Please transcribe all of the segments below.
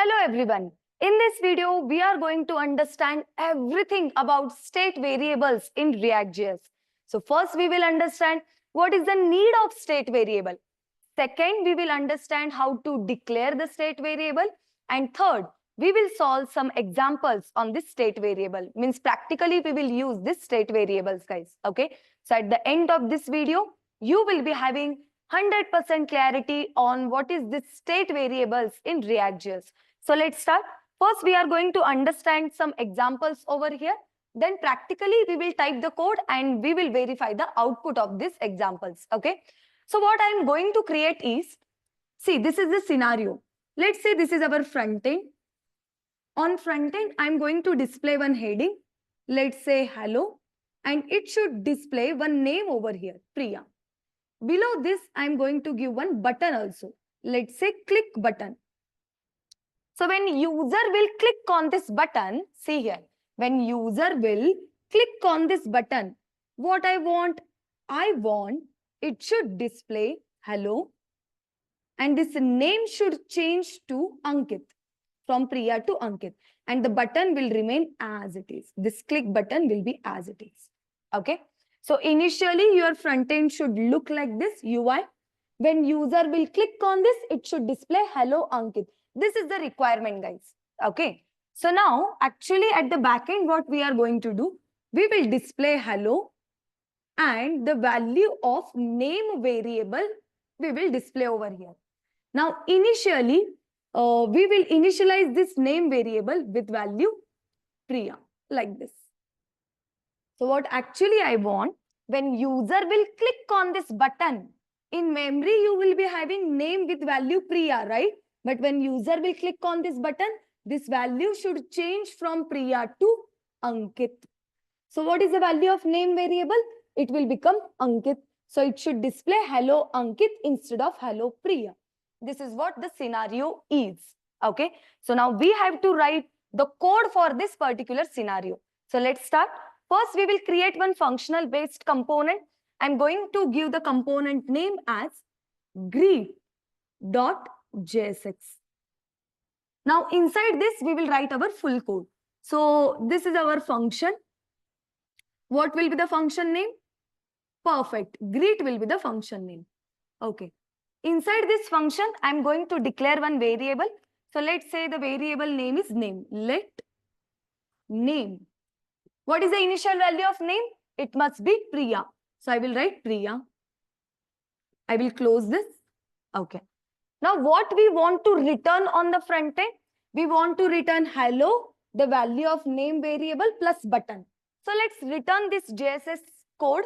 Hello everyone. In this video, we are going to understand everything about state variables in ReactJS. So first we will understand what is the need of state variable. Second, we will understand how to declare the state variable. And third, we will solve some examples on this state variable. Means practically we will use this state variables, guys. Okay. So at the end of this video, you will be having 100% clarity on what is this state variables in ReactJS. So let's start. First, we are going to understand some examples over here. Then practically we will type the code and we will verify the output of these examples. Okay. So what I am going to create is, see, this is the scenario. Let's say this is our front end. On front end, I'm going to display one heading. Let's say hello. And it should display one name over here, Priya. Below this, I'm going to give one button also. Let's say click button. So when user will click on this button, see here, when user will click on this button, what I want it should display hello. And this name should change to Ankit, from Priya to Ankit. And the button will remain as it is. This click button will be as it is. Okay. So initially your front end should look like this UI. When user will click on this, it should display hello Ankit. This is the requirement, guys. Okay. So now actually at the back end, what we are going to do, we will display hello and the value of name variable we will display over here. Now initially, we will initialize this name variable with value Priya like this. So what actually I want, when user will click on this button, in memory you will be having name with value Priya, right? But when user will click on this button, this value should change from Priya to Ankit. So what is the value of name variable? It will become Ankit. So it should display hello Ankit instead of hello Priya. This is what the scenario is. Okay. So now we have to write the code for this particular scenario. So let's start. First, we will create one functional based component. I'm going to give the component name as greet.jsx. Now inside this, we will write our full code. So this is our function. What will be the function name? Perfect. Greet will be the function name. Okay. Inside this function, I'm going to declare one variable. So let's say the variable name is name. Let name. What is the initial value of name? It must be Priya. So I will write Priya. I will close this. Okay. Now what we want to return on the front end? We want to return hello, the value of name variable plus button. So let's return this JSX code,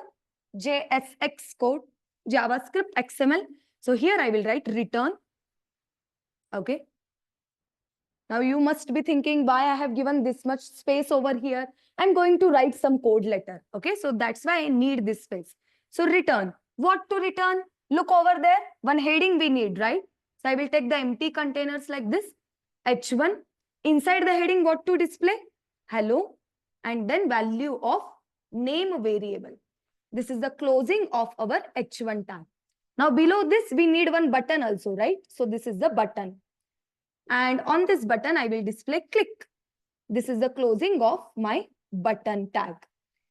JavaScript XML. So here I will write return. Okay. Now you must be thinking why I have given this much space over here. I'm going to write some code later. Okay. So that's why I need this space. So return. What to return? Look over there. One heading we need, right? So I will take the empty containers like this. H1. Inside the heading, what to display? Hello. And then value of name variable. This is the closing of our H1 tag. Now below this, we need one button also, right? So this is the button. And on this button, I will display click. This is the closing of my button tag.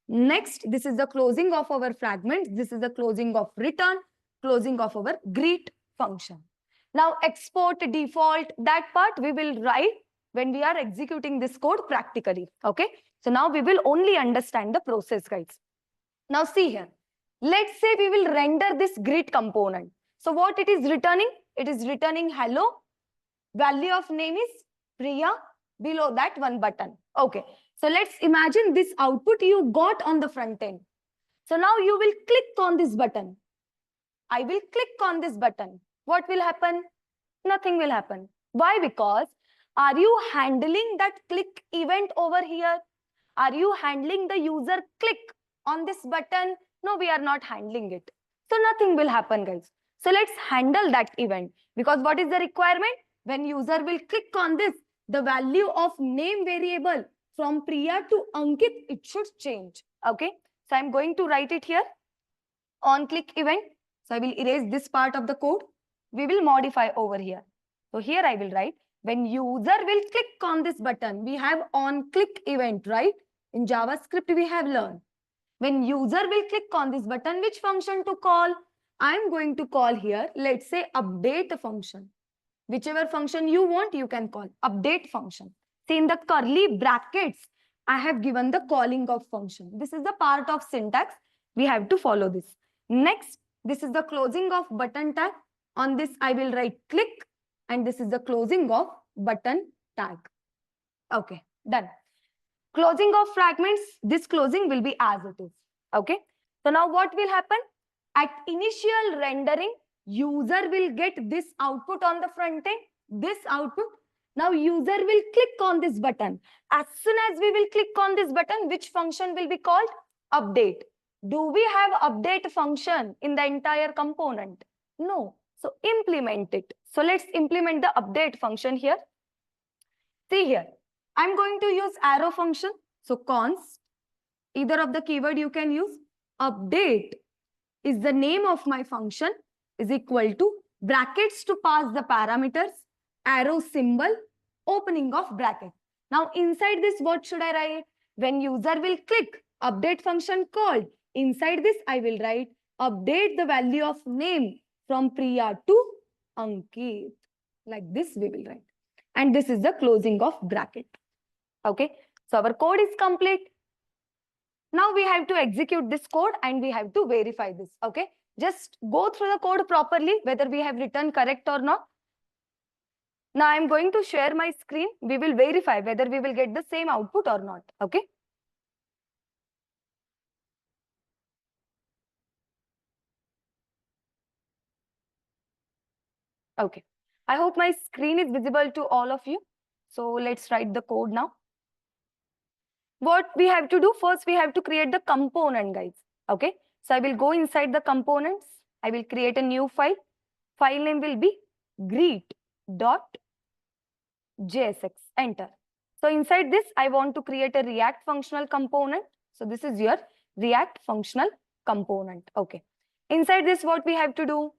Next, this is the closing of our fragment. This is the closing of return, closing of our greet function. Now export default, that part we will write when we are executing this code practically. Okay. So now we will only understand the process, guys. Now see here. Let's say we will render this greet component. So what it is returning? It is returning hello. Value of name is Priya. Below that one button. Okay. So let's imagine this output you got on the front end. So now you will click on this button. I will click on this button. What will happen? Nothing will happen. Why? Because are you handling that click event over here? Are you handling the user click on this button? No, we are not handling it. So nothing will happen, guys. So let's handle that event. Because what is the requirement? When user will click on this, the value of name variable from Priya to Ankit, it should change. Okay. So I'm going to write it here. On click event. So I will erase this part of the code. We will modify over here. So here I will write When user will click on this button, we have on click event, right? In JavaScript, we have learned. When user will click on this button, which function to call? I'm going to call here, let's say update function. Whichever function you want, you can call update function. See, in the curly brackets, I have given the calling of function. This is the part of syntax. We have to follow this. Next, this is the closing of button tag. On this, I will write click, and this is the closing of button tag. Okay, done. Closing of fragments, this closing will be as it is. Okay. So now what will happen? At initial rendering, user will get this output on the front end, this output. Now user will click on this button. As soon as we will click on this button, which function will be called? Update. Do we have update function in the entire component? No. So implement it. So let's implement the update function here. See here, I'm going to use arrow function. So const, either of the keyword you can use. Update is the name of my function, is equal to brackets to pass the parameters, arrow symbol, opening of bracket. Now inside this, what should I write? When user will click, update function called. Inside this, I will write update the value of name from Priya to Ankit. Like this we will write. And this is the closing of bracket. Okay. So our code is complete. Now we have to execute this code and we have to verify this. Okay. Just go through the code properly, whether we have written correct or not. Now I'm going to share my screen. We will verify whether we will get the same output or not. Okay. Okay. I hope my screen is visible to all of you. So let's write the code now. What we have to do first, we have to create the component, guys. Okay. So I will go inside the components. I will create a new file. File name will be greet.jsx. Enter. So inside this, I want to create a React functional component. So this is your React functional component. Okay. Inside this, what we have to do?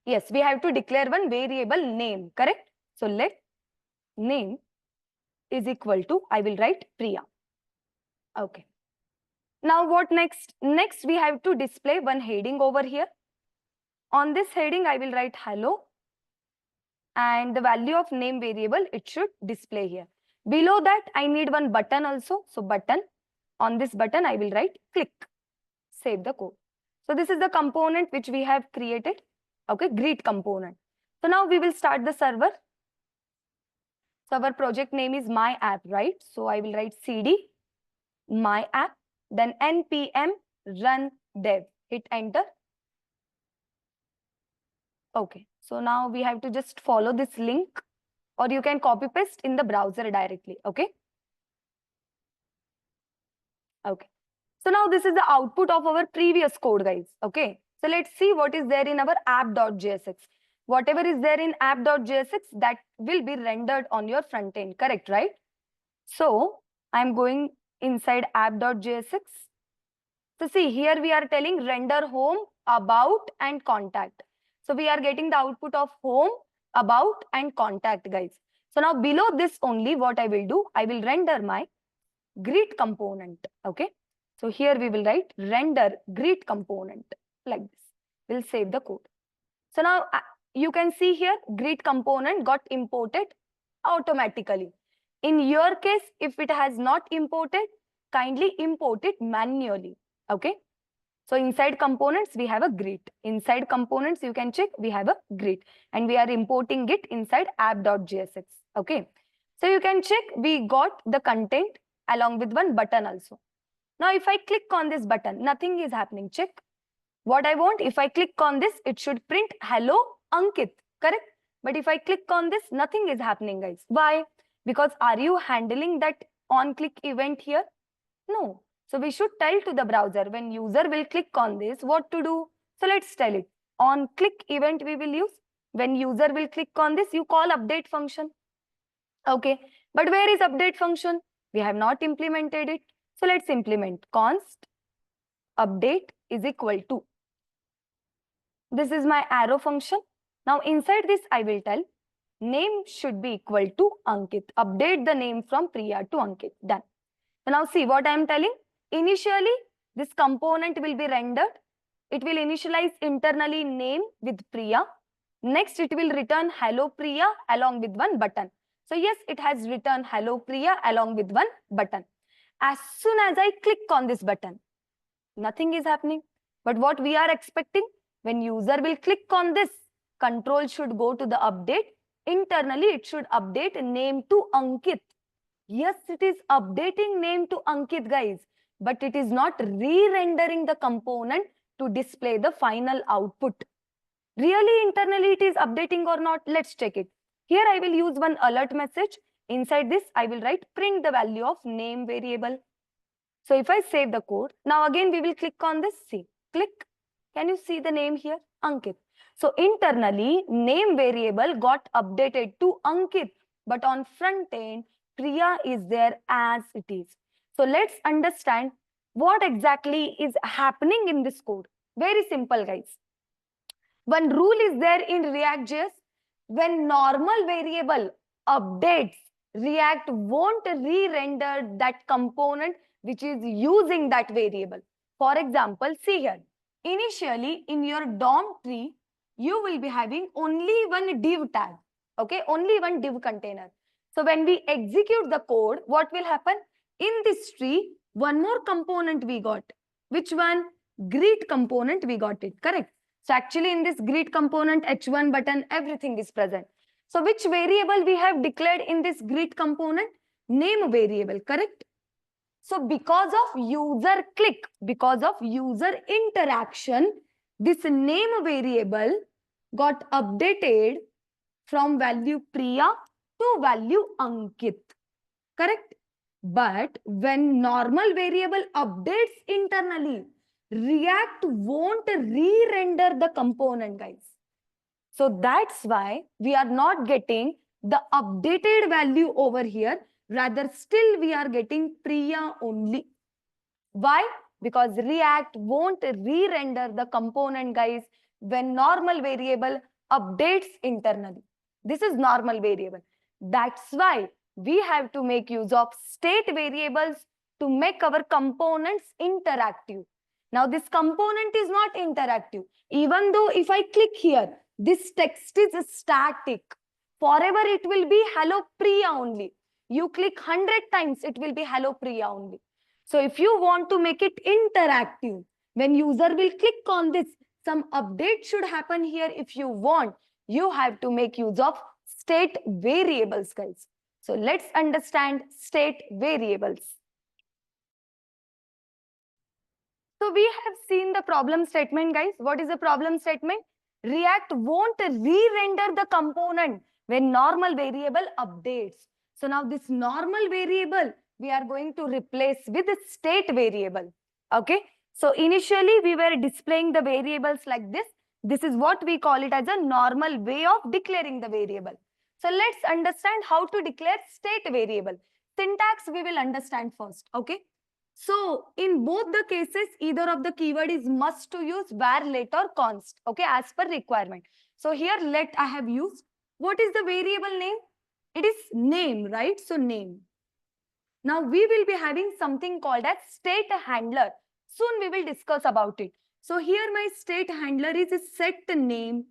Yes, we have to declare one variable name, correct? So let name is equal to, I will write Priya. Okay. Now what next? Next, we have to display one heading over here. On this heading, I will write hello. And the value of name variable, it should display here. Below that, I need one button also. So button, on this button, I will write click. Save the code. So this is the component which we have created. Okay, greet component. So now we will start the server. So our project name is my app, right? So I will write cd my app, then npm run dev. Hit enter. Okay, so now we have to just follow this link, or you can copy paste in the browser directly. Okay. Okay. So now this is the output of our previous code, guys. Okay. So let's see what is there in our app.jsx. Whatever is there in app.jsx, that will be rendered on your front end, correct, right? So I'm going inside app.jsx. So see, here we are telling render home, about, and contact. So we are getting the output of home, about, and contact, guys. So now below this only, what I will do, I will render my greet component. Okay. So here we will write render greet component like this. We'll save the code. So now you can see here greet component got imported automatically. In your case, if it has not imported, kindly import it manually. Okay. So inside components, we have a greet. Inside components, you can check we have a greet, and we are importing it inside app.jsx. Okay. So you can check we got the content along with one button also. Now, if I click on this button, nothing is happening. Check. What I want, if I click on this, it should print hello Ankit, correct? But if I click on this, nothing is happening, guys. Why? Because are you handling that on click event here? No. So we should tell to the browser when user will click on this, what to do. So let's tell it. On click event we will use. When user will click on this, you call update function. Okay. But where is update function? We have not implemented it. So let's implement const update is equal to. This is my arrow function. Now inside this, I will tell name should be equal to Ankit. Update the name from Priya to Ankit. Done. So now see what I am telling. Initially, this component will be rendered. It will initialize internally name with Priya. Next, it will return hello Priya along with one button. So yes, it has returned hello Priya along with one button. As soon as I click on this button, nothing is happening. But what we are expecting, when user will click on this, control should go to the update. Internally, it should update name to Ankit. Yes, it is updating name to Ankit, guys, but it is not re-rendering the component to display the final output. Really, internally, it is updating or not? Let's check it. Here, I will use one alert message. Inside this, I will write print the value of name variable. So if I save the code, now again, we will click on this. See, click. Can you see the name here? Ankit. So internally, name variable got updated to Ankit, but on front end, Priya is there as it is. So let's understand what exactly is happening in this code. Very simple, guys. One rule is there in ReactJS. When normal variable updates, React won't re-render that component which is using that variable. For example, see here. Initially, in your DOM tree, you will be having only one div tag. Okay, only one div container. So when we execute the code, what will happen? In this tree, one more component we got. Which one? Greet component we got it, correct? So actually in this greet component, h1 button, everything is present. So which variable we have declared in this greet component? Name variable, correct? So because of user click, because of user interaction, this name variable got updated from value Priya to value Ankit, correct? But when normal variable updates internally, React won't re-render the component, guys. So that's why we are not getting the updated value over here. Rather, still we are getting Priya only. Why? Because React won't re-render the component, guys, when normal variable updates internally. This is normal variable. That's why we have to make use of state variables to make our components interactive. Now, this component is not interactive. Even though if I click here, this text is static. Forever it will be hello Priya only. You click 100 times, it will be hello Priya only. So if you want to make it interactive, when user will click on this, some update should happen here. If you want, you have to make use of state variables, guys. So let's understand state variables. So we have seen the problem statement, guys. What is the problem statement? React won't re-render the component when normal variable updates. So now this normal variable, we are going to replace with a state variable. Okay. So initially we were displaying the variables like this. This is what we call it as a normal way of declaring the variable. So let's understand how to declare state variable. Syntax we will understand first. Okay. So in both the cases, either of the keyword is must to use var, let or const, okay, as per requirement. So here let I have used. What is the variable name? It is name, right? So name. Now we will be having something called as state handler. Soon we will discuss about it. So here my state handler is a set name.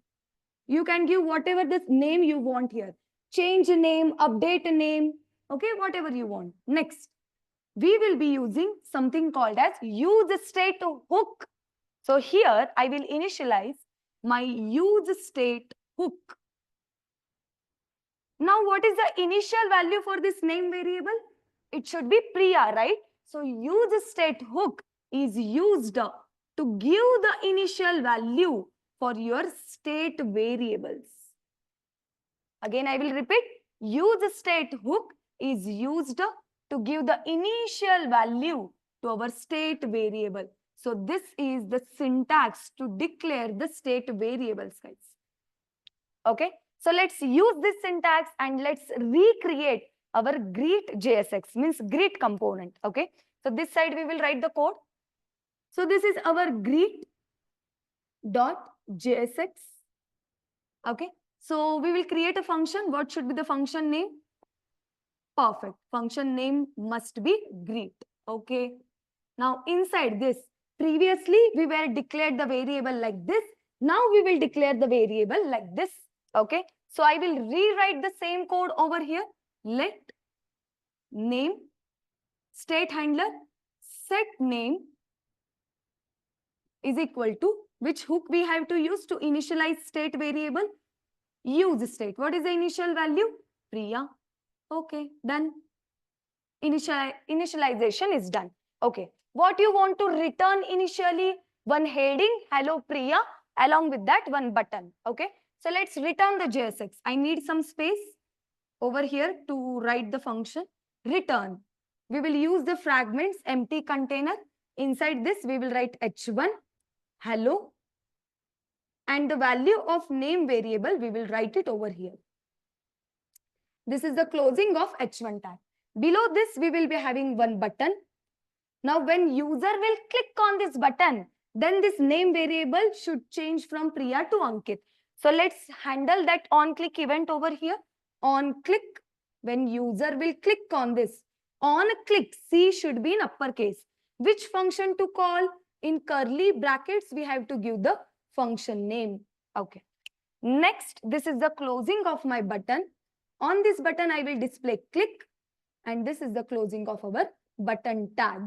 You can give whatever the name you want here. Change name, update name, okay, whatever you want. Next. We will be using something called as useState hook. So here I will initialize my useState hook. Now what is the initial value for this name variable? It should be Priya, right? So useState hook is used to give the initial value for your state variables. Again I will repeat, useState hook is used to give the initial value to our state variable. So this is the syntax to declare the state variables, guys. Okay, so let's use this syntax and let's recreate our greet.jsx, means greet component. Okay, so this side we will write the code. So this is our greet.jsx. Okay, So we will create a function. What should be the function name? Perfect. Function name must be greet. Okay. Now inside this, previously we were declared the variable like this. Now we will declare the variable like this. Okay. So I will rewrite the same code over here. Let name state handler set name is equal to which hook we have to use to initialize state variable? Use state. What is the initial value? Priya. Okay, done. Initialization is done. Okay, what you want to return initially? One heading, hello Priya, along with that one button. Okay, so let's return the JSX. I need some space over here to write the function return. We will use the fragments empty container. Inside this, we will write h1 hello, and the value of name variable, we will write it over here. This is the closing of h1 tag. Below this, we will be having one button. Now, when user will click on this button, then this name variable should change from Priya to Ankit. So let's handle that on click event over here. On click, when user will click on this, on click, C should be in uppercase. Which function to call? In curly brackets, we have to give the function name. Okay. Next, this is the closing of my button. On this button, I will display click, and this is the closing of our button tag.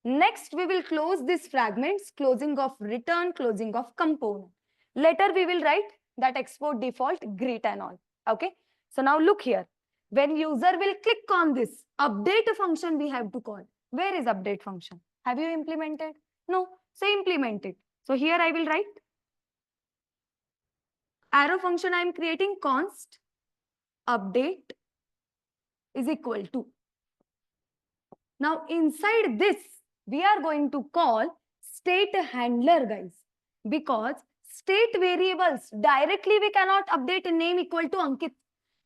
Next, we will close these fragments, closing of return, closing of component. Later, we will write that export default, greet and all. Okay. So now look here. When user will click on this update function, we have to call. Where is update function? Have you implemented? No. So implement it. So here I will write arrow function I am creating const update is equal to. Now inside this, we are going to call state handler, guys, because state variables directly we cannot update a name equal to Ankit.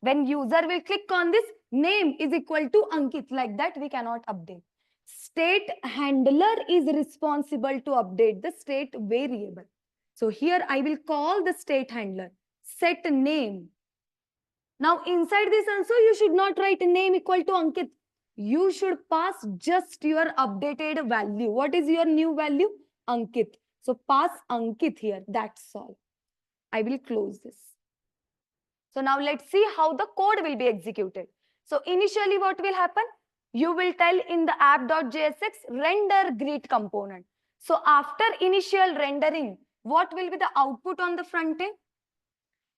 When user will click on this, name is equal to Ankit, like that we cannot update. State handler is responsible to update the state variable. So here I will call the state handler set name. Now inside this also you should not write name equal to Ankit. You should pass just your updated value. What is your new value? Ankit. So pass Ankit here. That's all. I will close this. So now let's see how the code will be executed. So initially what will happen? You will tell in the app.jsx render greet component. So after initial rendering, what will be the output on the front end?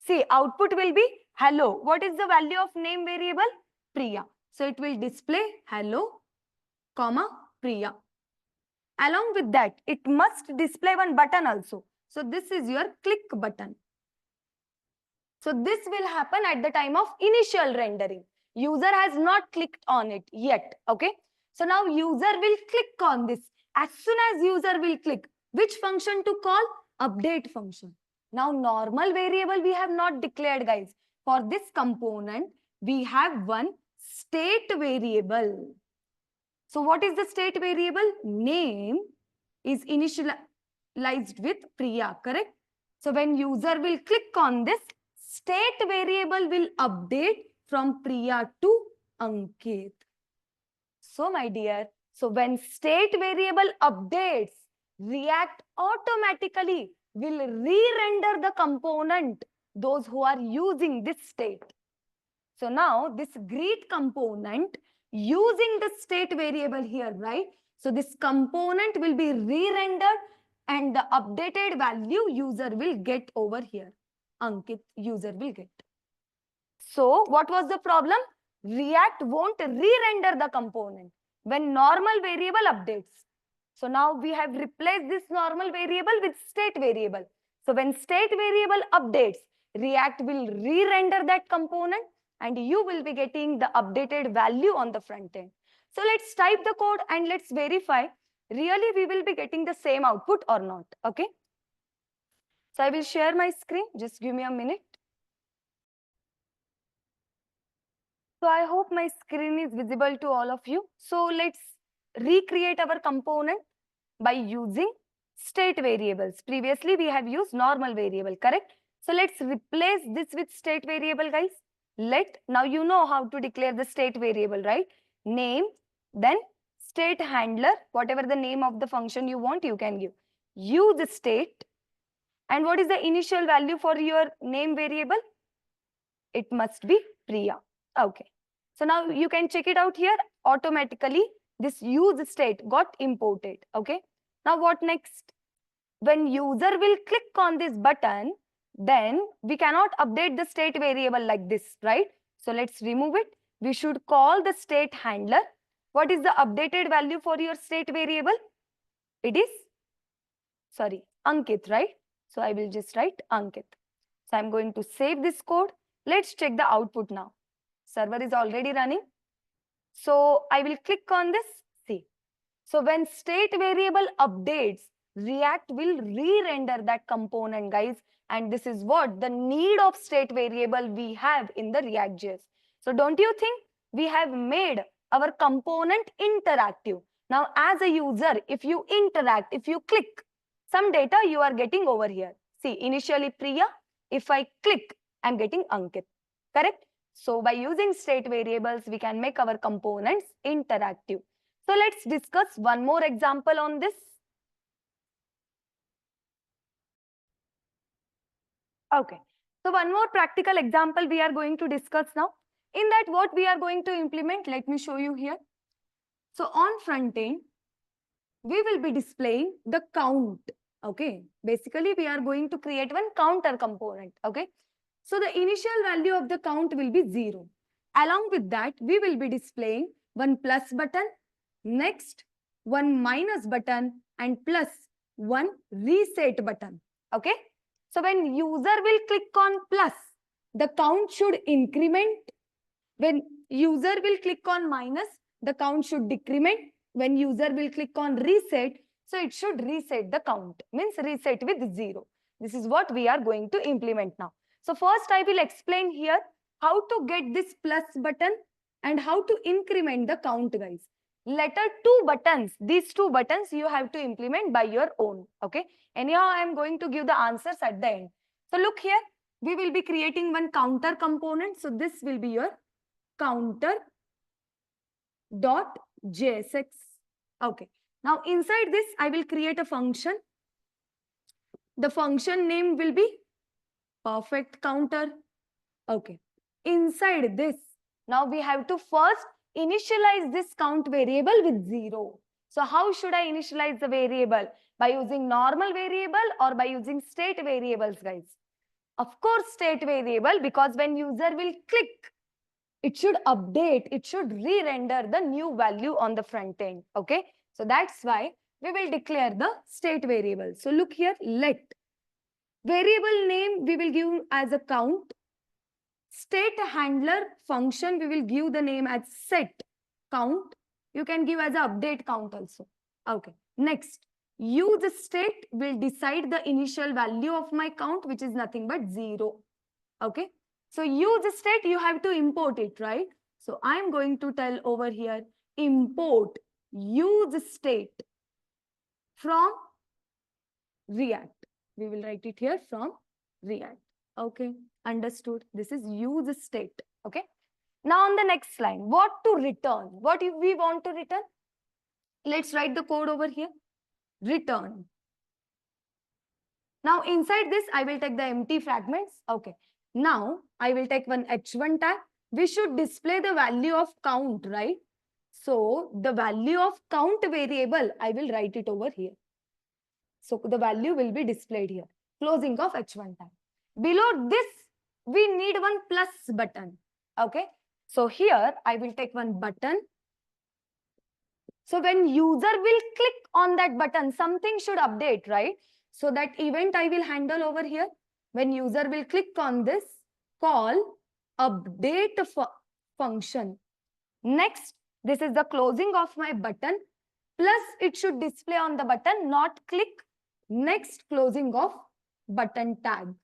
See, output will be hello. What is the value of name variable? Priya. So it will display hello, comma, Priya. Along with that, it must display one button also. So this is your click button. So this will happen at the time of initial rendering. User has not clicked on it yet. Okay. So now user will click on this. As soon as user will click, which function to call? Update function. Now normal variable we have not declared, guys. For this component, we have one state variable. So what is the state variable? Name is initialized with Priya, correct? So when user will click on this, state variable will update from Priya to Ankit. So my dear, so when state variable updates, React automatically will re-render the component, those who are using this state. So now this greet component using the state variable here, right? So this component will be re-rendered and the updated value user will get over here. Ankit user will get. So what was the problem? React won't re-render the component when normal variable updates. So now we have replaced this normal variable with state variable. So when state variable updates, React will re-render that component and you will be getting the updated value on the front end. So let's type the code and let's verify really we will be getting the same output or not. Okay. So I will share my screen. Just give me a minute. So I hope my screen is visible to all of you. So let's recreate our component by using state variables. Previously, we have used normal variable, correct? So let's replace this with state variable, guys. Now you know how to declare the state variable, right? Name, then state handler, whatever the name of the function you want, you can give. Use state. And what is the initial value for your name variable? It must be Priya. Okay. So now you can check it out here. Automatically, this use state got imported. Okay. Now what next? When user will click on this button, then we cannot update the state variable like this, right? So let's remove it. We should call the state handler. What is the updated value for your state variable? It is, sorry, Ankit, right? So I will just write Ankit. So I'm going to save this code. Let's check the output now. Server is already running. So I will click on this. See. So when state variable updates, React will re-render that component, guys. And this is what the need of state variable we have in the ReactJS. So don't you think we have made our component interactive? Now, as a user, if you interact, if you click, some data you are getting over here. See, initially Priya, if I click, I'm getting Ankit, correct? So by using state variables, we can make our components interactive. So let's discuss one more example on this. Okay, so one more practical example we are going to discuss now. In that, what we are going to implement, let me show you here. So on front end, we will be displaying the count. Okay, basically we are going to create one counter component. Okay, so the initial value of the count will be 0. Along with that, we will be displaying one plus button, next one minus button, and plus one reset button. Okay, so when user will click on plus, the count should increment. When user will click on minus, the count should decrement. When user will click on reset, so it should reset the count, means reset with 0. This is what we are going to implement now. So first I will explain here how to get this plus button and how to increment the count, guys. Later two buttons, these two buttons you have to implement by your own. Okay. Anyhow, I am going to give the answers at the end. So look here, we will be creating one counter component. So this will be your counter.jsx. Okay. Now inside this, I will create a function. The function name will be perfect counter. Okay. Inside this, now we have to first initialize this count variable with 0. So how should I initialize the variable? By using normal variable or by using state variables, guys? Of course, state variable, because when user will click, it should update, it should re-render the new value on the front end. Okay. So that's why we will declare the state variable. So look here, let variable name we will give as a count. State handler function we will give the name as set count. You can give as a update count also. Okay. Next, use state will decide the initial value of my count, which is nothing but 0. Okay. So use state, you have to import it, right? So I'm going to tell over here, import use state from React. We will write it here from React. Okay, understood. This is use state. Okay. Now on the next line, what to return? What if we want to return? Let's write the code over here. Return. Now inside this, I will take the empty fragments. Okay. Now I will take one h1 tag. We should display the value of count, right? So the value of count variable, I will write it over here. So the value will be displayed here. Closing of h1 tag. Below this, we need one plus button. Okay. So here I will take one button. So when user will click on that button, something should update, right? So that event I will handle over here. When user will click on this, call update function. Next, this is the closing of my button. Plus it should display on the button, not click. Next, closing of button tag.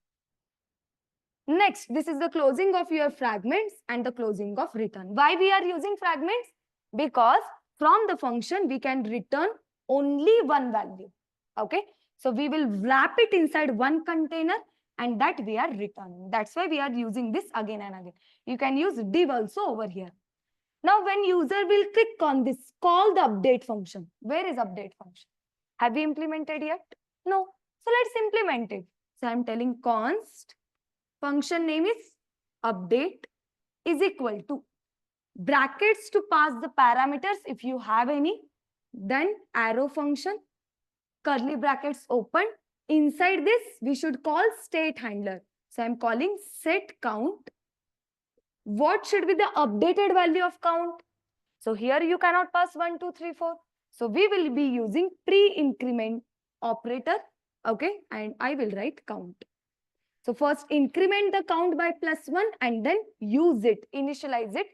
Next, this is the closing of your fragments and the closing of return. Why we are using fragments? Because from the function, we can return only one value. Okay. So we will wrap it inside one container and that we are returning. That's why we are using this again and again. You can use div also over here. Now when user will click on this, call the update function. Where is update function? Have we implemented yet? No. So let's implement it. So I'm telling const function name is update is equal to brackets to pass the parameters if you have any, then arrow function, curly brackets open. Inside this, we should call state handler. So I'm calling set count. What should be the updated value of count? So here you cannot pass 1, 2, 3, 4. So we will be using pre-increment operator. Okay, and I will write count. So first increment the count by +1 and then use it, initialize it,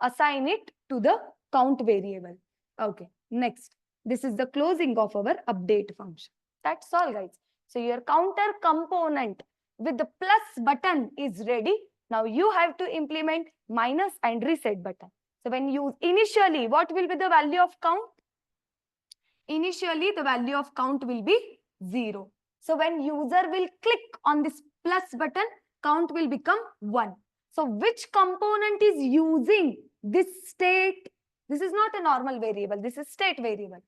assign it to the count variable. Okay, next. This is the closing of our update function. That's all, guys. So your counter component with the plus button is ready. Now you have to implement minus and reset button. So when you initially, what will be the value of count? Initially, the value of count will be 0. So when user will click on this plus button, count will become 1. So which component is using this state? This is not a normal variable. This is state variable.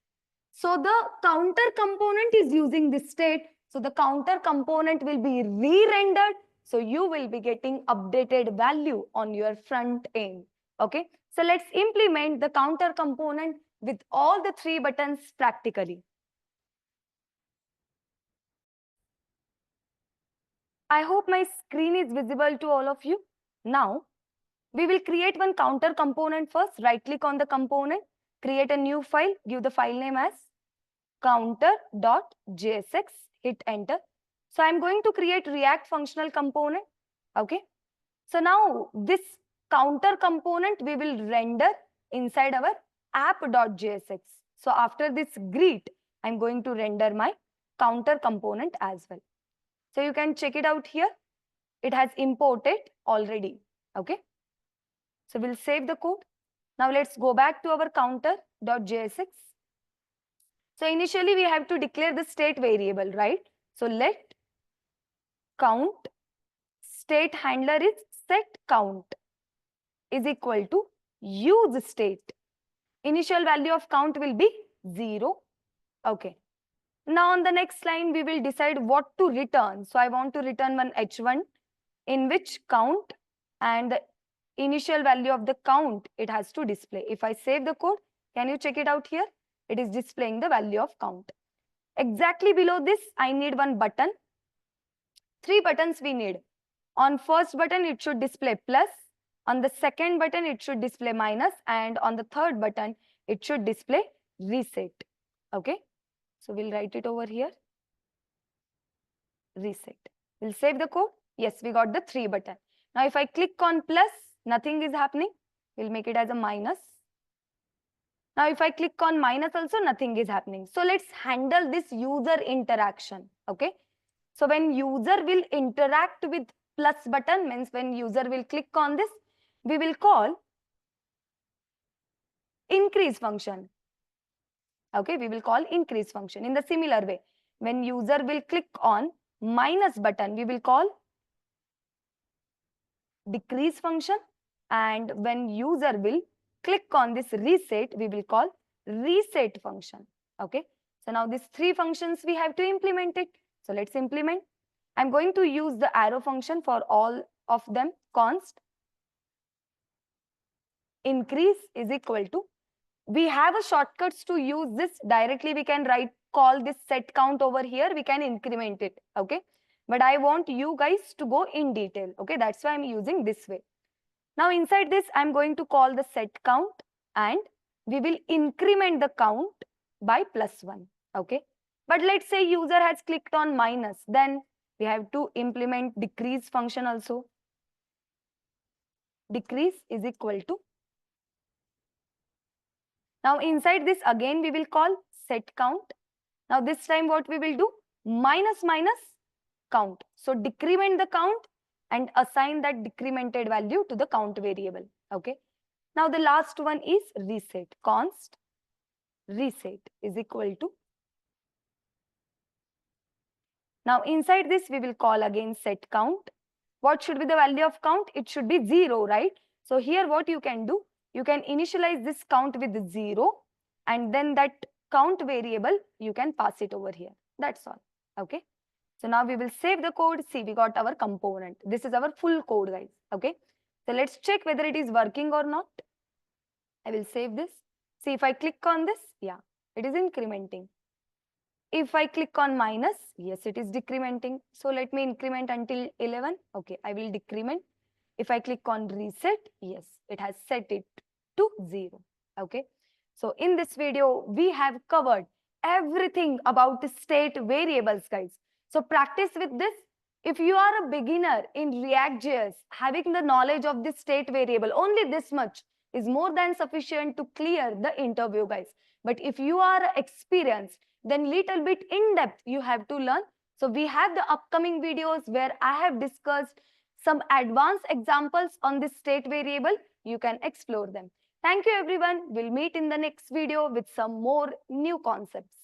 So the counter component is using this state. So the counter component will be re-rendered. So you will be getting updated value on your front end. Okay. So let's implement the counter component with all the 3 buttons practically. I hope my screen is visible to all of you. Now, we will create one counter component first. Right click on the component, create a new file, give the file name as counter.jsx, hit enter. So I'm going to create React functional component. Okay. So now this counter component we will render inside our app.jsx. So after this greet, I'm going to render my counter component as well. So you can check it out here. It has imported already. Okay. So we'll save the code. Now let's go back to our counter.jsx. So initially we have to declare the state variable, right? So let count state handler is set count is equal to use state. Initial value of count will be 0. Okay. Now on the next line, we will decide what to return. So I want to return one h1 in which count and the initial value of the count it has to display. If I save the code, can you check it out here? It is displaying the value of count. Exactly below this, I need one button. 3 buttons we need. On first button, it should display plus. On the second button, it should display minus. And on the third button, it should display reset. Okay. So we'll write it over here. Reset. We'll save the code. Yes, we got the 3 button. Now if I click on plus, nothing is happening. We'll make it as a minus. Now if I click on minus also, nothing is happening. So let's handle this user interaction. Okay. So when user will interact with plus button, means when user will click on this, we will call increase function. Okay, we will call increase function. In the similar way, when user will click on minus button, we will call decrease function. And when user will click on this reset, we will call reset function. Okay, so now these 3 functions we have to implement it. So let's implement. I'm going to use the arrow function for all of them. Const increase is equal to, we have a shortcuts to use this directly. We can call this set count over here. We can increment it. Okay. But I want you guys to go in detail. Okay. That's why I'm using this way. Now inside this, I'm going to call the set count and we will increment the count by +1. Okay. But let's say user has clicked on minus, then we have to implement decrease function also. Decrease is equal to, now inside this again we will call set count. Now this time what we will do? Minus count. So decrement the count and assign that decremented value to the count variable. Okay. Now the last one is reset. Const reset is equal to. Now inside this, we will call again set count. What should be the value of count? It should be 0, right? So here what you can do, you can initialize this count with 0, and then that count variable, you can pass it over here. That's all. Okay. So now we will save the code. See, we got our component. This is our full code, guys. Okay. So let's check whether it is working or not. I will save this. See, if I click on this, yeah, it is incrementing. If I click on minus, yes, it is decrementing. So let me increment until 11. Okay, I will decrement. If I click on reset, yes, it has set it to 0. Okay. So in this video, we have covered everything about the state variables, guys. So practice with this. If you are a beginner in ReactJS, having the knowledge of the state variable, only this much is more than sufficient to clear the interview, guys. But if you are experienced, then little bit in depth you have to learn. So we have the upcoming videos where I have discussed some advanced examples on this state variable. You can explore them. Thank you everyone. We'll meet in the next video with some more new concepts.